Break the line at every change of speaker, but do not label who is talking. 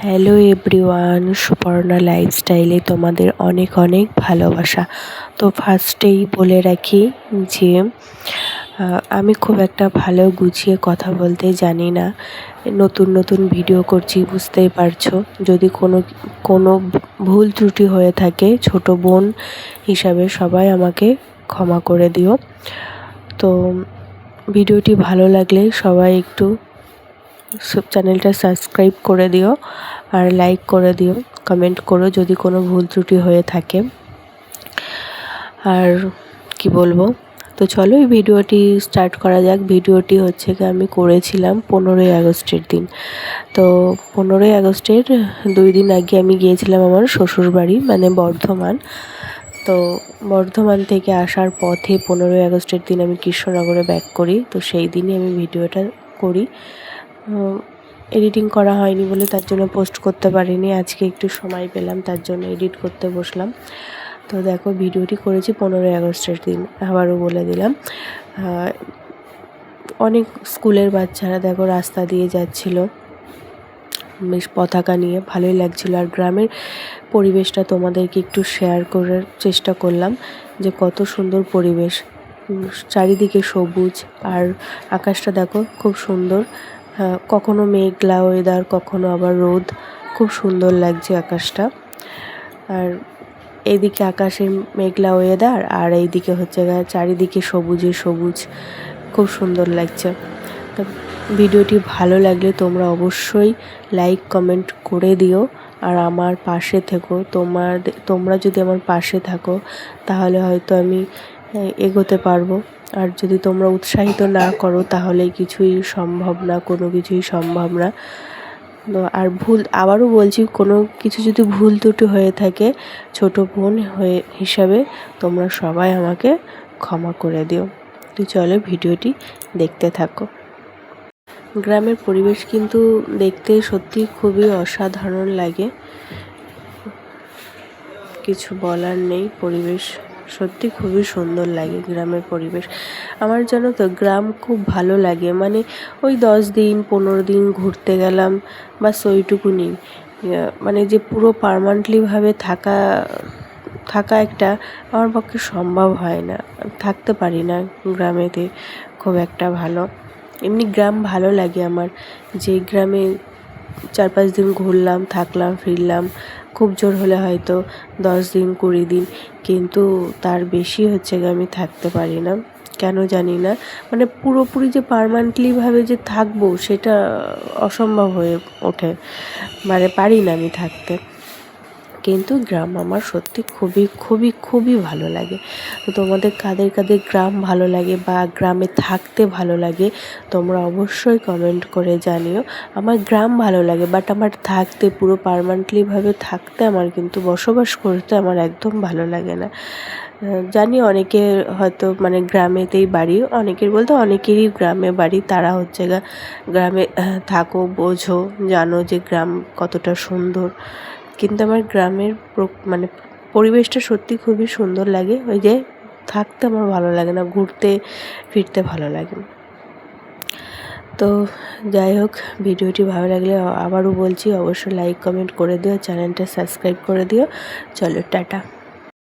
Hello everyone, Suparna লাইফস্টাইলে তোমাদের অনেক অনেক ভালোবাসা। তো ফার্স্টেই বলে রাখি যে আমি খুব একটা ভালো গুছিয়ে কথা বলতে জানি না। নতুন নতুন ভিডিও করছি, বুঝতেই পারছো। যদি কোনো ভুল ত্রুটি হয়ে থাকে, ছোট বোন হিসাবে সবাই আমাকে ক্ষমা করে দিও। তো ভিডিওটি ভালো লাগলে সবাই একটু চ্যানেলটা সাবস্ক্রাইব করে দিও আর লাইক করে দিও, কমেন্ট করো যদি কোনো ভুল ত্রুটি হয়ে থাকে। আর কি বলবো, তো চলো এই ভিডিওটি স্টার্ট করা যাক। ভিডিওটি হচ্ছে কি আমি করেছিলাম 15ই আগস্টের দিন। তো 15ই আগস্টের 2 দিন আগে আমি গিয়েছিলাম আমার শ্বশুর বাড়ি, মানে বর্ধমান। তো বর্ধমান থেকে আসার পথে 15ই আগস্টের দিন আমি কৃষ্ণনগরে ব্যাক করি। তো সেই দিনই আমি ভিডিওটা করি। এডিটিং করা হয়নি বলে তার জন্য পোস্ট করতে পারিনি। আজকে একটু সময় পেলাম, তার জন্য এডিট করতে বসলাম। তো দেখো, ভিডিওটি করেছি 15ই আগস্টের দিন। আবারও বলে দিলাম, অনেক স্কুলের বাচ্চারা দেখো রাস্তা দিয়ে যাচ্ছিল বেশ পতাকা নিয়ে, ভালোই লাগছিল। আর গ্রামের পরিবেশটা তোমাদেরকে একটু শেয়ার করার চেষ্টা করলাম যে কত সুন্দর পরিবেশ, চারিদিকে সবুজ। আর আকাশটা দেখো খুব সুন্দর, কখনো মেঘলা ওয়েদার, কখনো আবার রোদ। খুব সুন্দর লাগছে আকাশটা। আর এইদিকে আকাশে মেঘলা ওয়েদার, আর এইদিকে হচ্ছে চারিদিকে সবুজে সবুজ, খুব সুন্দর লাগছে। তো ভিডিওটি ভালো লাগলে তোমরা অবশ্যই লাইক কমেন্ট করে দিও আর আমার পাশে থেকো। তোমরা যদি আমার পাশে থাকো তাহলে হয়তো আমি এগোতে পারবো। আর যদি তোমরা উৎসাহিত না করো তাহলে কিছুই সম্ভব না, কোনো কিছুই সম্ভব না। আর আবারও বলছি, কোনো কিছু যদি ভুল ত্রুটি হয়ে থাকে, ছোট বোন হিসাবে তোমরা সবাই আমাকে ক্ষমা করে দিও। তো চলো ভিডিওটি দেখতে থাকো। গ্রামের পরিবেশ কিন্তু দেখতে সত্যি খুবই অসাধারণ লাগে, কিছু বলার নেই। পরিবেশ সত্যি খুবই সুন্দর লাগে, গ্রামের পরিবেশ। আমার জানো তো গ্রাম খুব ভালো লাগে, মানে ওই 10 দিন 15 দিন ঘুরতে গেলাম বাস, ওইটুকুনি। মানে যে পুরো পার্মানেন্টলিভাবে থাকা একটা আমার পক্ষে সম্ভব হয় না, থাকতে পারি না গ্রামেতে খুব একটা ভালো। এমনি গ্রাম ভালো লাগে আমার, যে গ্রামে 4-5 দিন ঘুরলাম, থাকলাম, ফিরলাম। খুব জোর হলে হয়তো 10 দিন 20 দিন, কিন্তু তার বেশি হচ্ছে গিয়ে আমি থাকতে পারি না, কেন জানি না। মানে পুরোপুরি যে পার্মানেন্টলিভাবে যে থাকবো সেটা অসম্ভব হয়ে ওঠে, মানে পারি না আমি থাকতে। কিন্তু গ্রাম আমার সত্যি খুবই খুবই খুবই ভালো লাগে। তো তোমাদের কাদের কাদের গ্রাম ভালো লাগে বা গ্রামে থাকতে ভালো লাগে তোমরা অবশ্যই কমেন্ট করে জানিও। আমার গ্রাম ভালো লাগে, বাট আমার থাকতে পুরো পার্মানেন্টলিভাবে থাকতে, আমার কিন্তু বসবাস করতে আমার একদম ভালো লাগে না। জানি অনেকের হয়তো মানে গ্রামেতেই বাড়ি, অনেকের বলতে অনেকেরই গ্রামে বাড়ি, তারা হচ্ছে গ্রামে থাকো, বোঝো, জানো যে গ্রাম কতটা সুন্দর। কিন্তু আমার গ্রামের মানে পরিবেশটা সত্যি খুবই সুন্দর লাগে। ওই যে থাকতে আমার ভালো লাগে না, ঘুরতে ফিরতে ভালো লাগে। তো যাই হোক, ভিডিওটি ভালো লাগলে আবারও বলছি অবশ্যই লাইক কমেন্ট করে দিও, চ্যানেলটা সাবস্ক্রাইব করে দিও। চলো টাটা।